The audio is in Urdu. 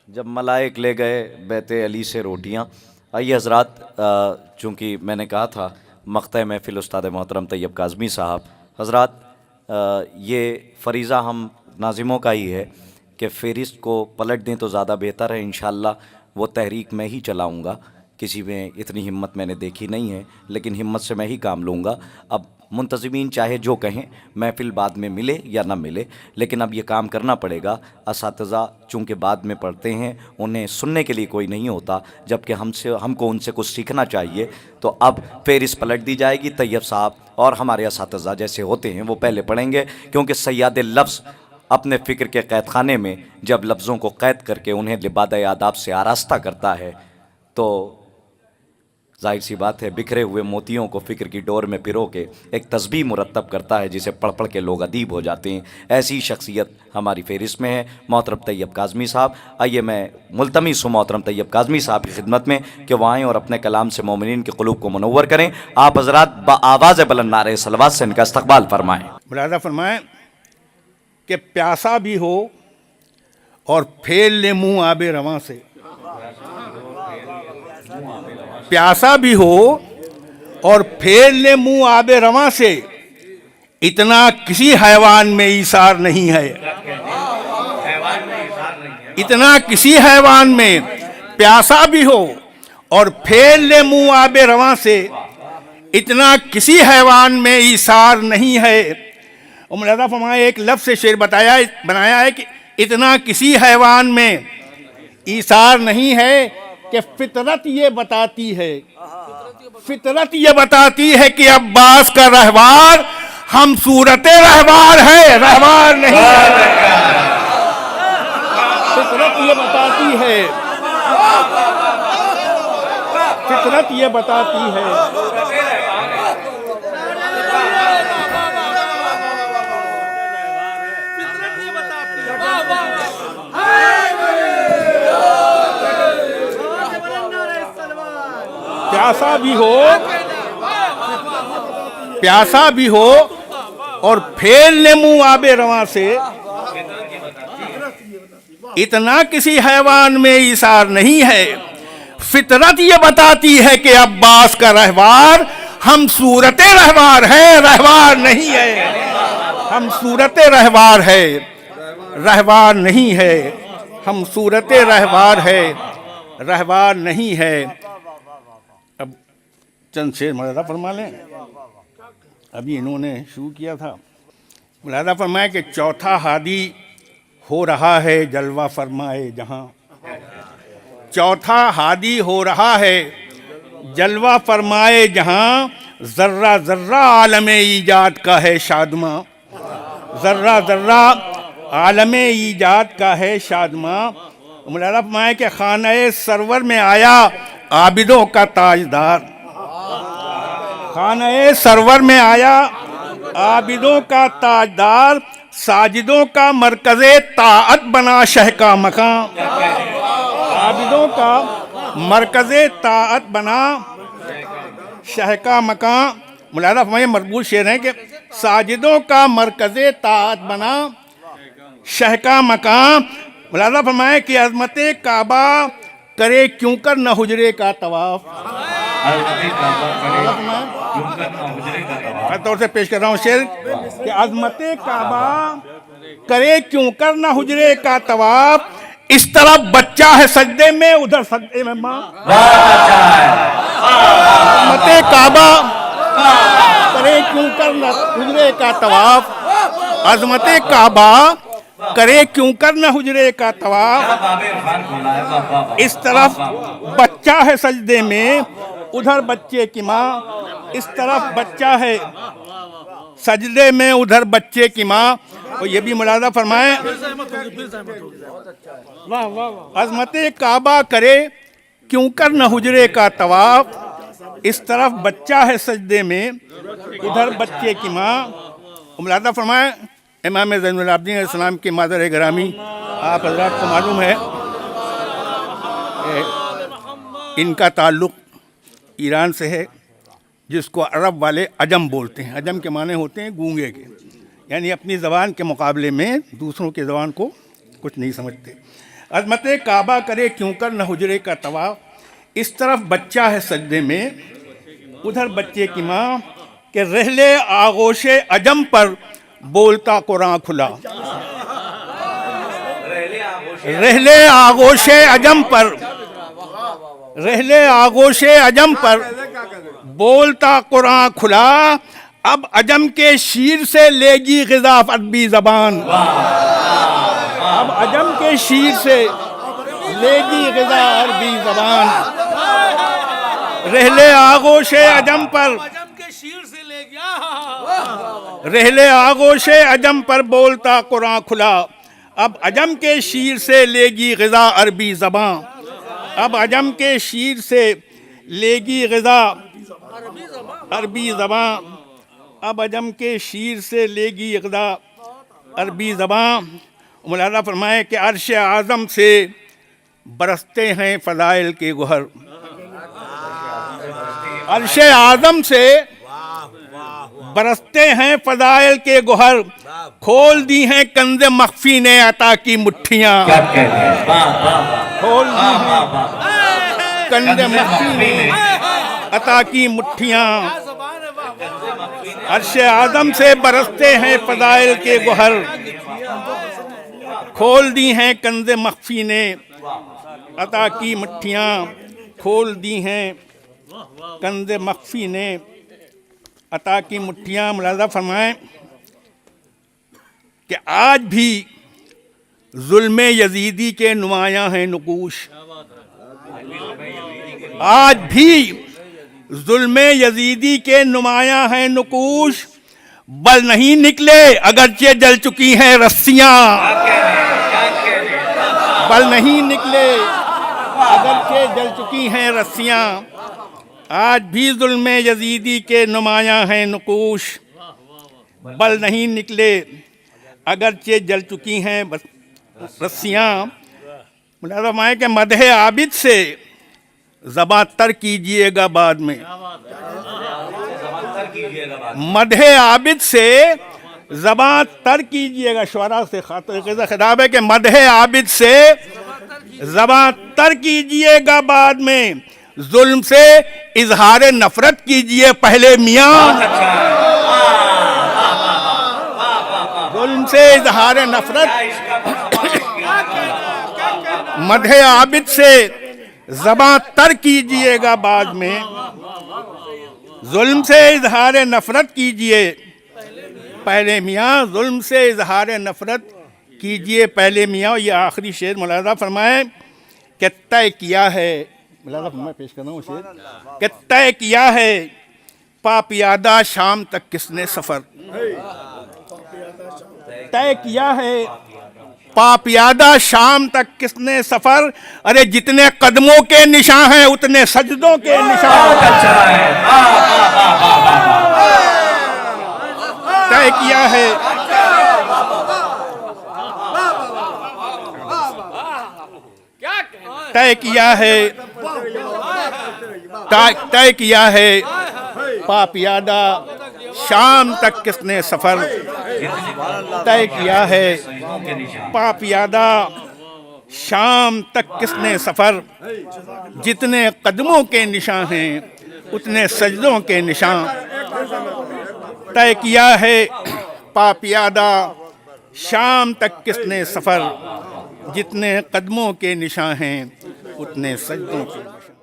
جب ملائک لے گئے بیت علی سے روٹیاں. آئیے حضرات، چونکہ میں نے کہا تھا مقطع محفل استاد محترم طیب کاظمی صاحب. حضرات، یہ فریضہ ہم ناظموں کا ہی ہے کہ فہرست کو پلٹ دیں تو زیادہ بہتر ہے. انشاءاللہ وہ تحریک میں ہی چلاؤں گا. کسی میں اتنی ہمت میں نے دیکھی نہیں ہے، لیکن ہمت سے میں ہی کام لوں گا. اب منتظمین چاہے جو کہیں، محفل بعد میں ملے یا نہ ملے، لیکن اب یہ کام کرنا پڑے گا. اساتذہ چونکہ بعد میں پڑھتے ہیں، انہیں سننے کے لیے کوئی نہیں ہوتا، جبکہ ہم کو ان سے کچھ سیکھنا چاہیے. تو اب فہرست پلٹ دی جائے گی. طیب صاحب اور ہمارے اساتذہ جیسے ہوتے ہیں وہ پہلے پڑھیں گے، کیونکہ صیاد لفظ اپنے فکر کے قید خانے میں جب لفظوں کو قید کر کے انہیں لبادہ آداب سے آراستہ کرتا ہے تو ظاہر سی بات ہے بکھرے ہوئے موتیوں کو فکر کی ڈور میں پرو کے ایک تسبیح مرتب کرتا ہے، جسے پڑھ پڑھ کے لوگ ادیب ہو جاتے ہیں. ایسی شخصیت ہماری فہرست میں ہے محترم طیب کاظمی صاحب. آئیے میں ملتمس ہوں محترم طیب کاظمی صاحب کی خدمت میں کہ وہ آئیں اور اپنے کلام سے مومنین کے قلوب کو منور کریں. آپ حضرات بآواز بلند نعرہ صلوات سے ان کا استقبال فرمائیں. ملاحظہ فرمائیں کہ پیاسا بھی ہو اور پھیل لے منہ آب رواں سے. پیاسا بھی ہو اور پھیل لے منہ آب رواں سے، اتنا کسی حیوان میں ایثار نہیں ہے. اتنا کسی حیوان میں. پیاسا بھی ہو اور پھیل لے منہ آب رواں سے، اتنا کسی حیوان میں ایثار نہیں ہے. اور ملاحظہ فرمائے ایک لفظ سے شعر بنایا ہے کہ اتنا کسی حیوان میں ایثار نہیں ہے کہ فطرت یہ بتاتی ہے. فطرت یہ بتاتی ہے کہ عباس کا رہوار ہم صورت رہوار ہے، رہوار نہیں ہے. فطرت یہ بتاتی ہے، فطرت یہ بتاتی ہے. پیاسا بھی ہو اور پھیل لے منہ آب رواں سے، اتنا کسی حیوان میں ایثار نہیں ہے. فطرت یہ بتاتی ہے کہ عباس کا رہوار ہم صورت رہوار ہے، رہوار نہیں ہے. ہم صورت رہوار ہے، رہوار نہیں ہے. ہم صورت رہوار ہے، رہوار نہیں ہے. اب چند شعر ملاحظہ فرما لیں. ابھی انہوں نے شروع کیا تھا. ملاحظہ فرمائے کہ چوتھا ہادی ہو رہا ہے جلوہ فرمائے جہاں. چوتھا ہادی ہو رہا ہے جلوہ فرمائے جہاں. ذرہ ذرہ عالم ایجاد کا ہے شادماں. ذرہ ذرہ عالم ایجاد کا ہے شادماں. ملاحظہ فرمائے کہ خانہ سرور میں آیا عابدوں کا تاجدار. خانہ سرور میں آیا عابدوں کا تاجدار. ساجدوں کا مرکز طاعت بنا شہ کا مقام. عابدوں کا مرکز طاعت بنا شہ کا مقام. ملاحظہ فرمائے مربوط شعر ہیں کہ ساجدوں کا مرکز طاعت بنا شہ کا مقام. ملاحظہ فرمائے کہ عظمت کعبہ کرے کیوں کر نہ حجرے کا طواف. میں طور سے پیش کر رہا ہوں شعر کہ عظمت کعبہ کرے کیوں کر نہ حجرے کا طواف. اس طرف بچہ ہے سجدے میں، ادھر سجدے میں ماں. عظمت کعبہ کرے کیوں کر نہ حجرے کا طواف. عظمت کعبہ کرے کیوں کر نہ حجرے کا طواف. اس طرف بچہ ہے سجدے میں، ادھر بچے کی ماں. اس طرف بچہ ہے سجدے میں، ادھر بچے کی ماں. اور یہ بھی ملاحظہ فرمائیں عظمت کعبہ کرے کیوں کر نہ حجرے کا طواف. اس طرف بچہ ہے سجدے میں، ادھر بچے کی ماں. ملاحظہ فرمائیں امام زین العابدین علیہ السلام کے مادر گرامی آپ حضرات کو معلوم ہے ان کا تعلق ایران سے ہے، جس کو عرب والے عجم بولتے ہیں. عجم کے معنی ہوتے ہیں گونگے کے، یعنی اپنی زبان کے مقابلے میں دوسروں کی زبان کو کچھ نہیں سمجھتے. عظمت کعبہ کرے کیوں کر نہ حجرے کا طواف. اس طرف بچہ ہے سجدے میں، ادھر بچے کی ماں کہ رحلے آغوش عجم پر بولتا قرآن کھلا. رحلے آغوش عجم پر، رحلے آغوش عجم پر بولتا قرآن کھلا. اب عجم کے شیر سے لے گی غذا عربی زبان. اب عجم کے شیر سے لے گی غذا عربی زبان. رحلے آغوش عجم پر، رحلے آغوش عجم پر بولتا قرآن کھلا. اب عجم کے شیر سے لے گی غذا عربی زبان. اب عجم کے شیر سے لے گی غذا عربی زبان. اب عجم کے شیر سے لے گی غذا عربی زبان. مولانا فرمائے کہ عرش اعظم سے برستے ہیں فضائل کے گوہر. عرش اعظم سے برستے ہیں فضائل کے گوہر. کھول دی ہیں کنز مخفی نے عطا کی مٹھیاں. کھول دی ہیں کنز مخفی نے عطا کی مٹھیاں. عرش اعظم سے برستے ہیں فضائل کے گوہر. کھول دی ہیں کنز مخفی نے عطا کی مٹھیاں. کھول دی ہیں کنز مخفی نے عطا کی مٹھیاں. ملاحظہ فرمائیں کہ آج بھی ظلم یزیدی کے نمایاں ہیں نقوش. آج بھی ظلم یزیدی کے نمایاں ہیں نقوش. بل نہیں نکلے اگرچہ جل چکی ہیں رسیاں. بل نہیں نکلے اگرچہ جل چکی ہیں رسیاں. آج بھی ظلم یزیدی کے نمایاں ہیں نقوش. بل نہیں نکلے اگرچہ جل چکی ہیں رسیاں. ملاحظہ فرمائیں کہ مدح عابد سے زباں تر کیجئے گا بعد میں. مدح عابد سے زباں تر کیجئے گا. شعراء سے خطاب ہے کہ مدح عابد سے زباں تر کیجئے گا بعد میں. ظلم سے اظہار نفرت کیجئے پہلے میاں. ظلم سے اظہار نفرت مدح عابد سے زباں تر کیجئے گا بعد میں. ظلم سے اظہار نفرت کیجئے پہلے میاں. ظلم سے اظہار نفرت کیجئے پہلے میاں. یہ آخری شعر ملاحظہ فرمائیں کہ طے کیا ہے. ملاحظہ فرمائیں پیش کر رہا ہوں شعر کہ طے کیا ہے پا پیادہ شام تک کس نے سفر. طے کیا ہے پا پیادہ شام تک کس نے سفر. ارے جتنے قدموں کے نشان ہیں اتنے سجدوں کے نشان. طے کیا ہے طے کیا ہے طے کیا ہے پا پیادہ شام تک کس نے سفر. طے کیا ہے پا پیادہ شام تک کس نے سفر. جتنے قدموں کے نشان ہیں اتنے سجدوں کے نشان. طے کیا ہے پا پیادہ شام تک کس نے سفر. جتنے قدموں کے نشان ہیں اتنے سجدوں کے نشان.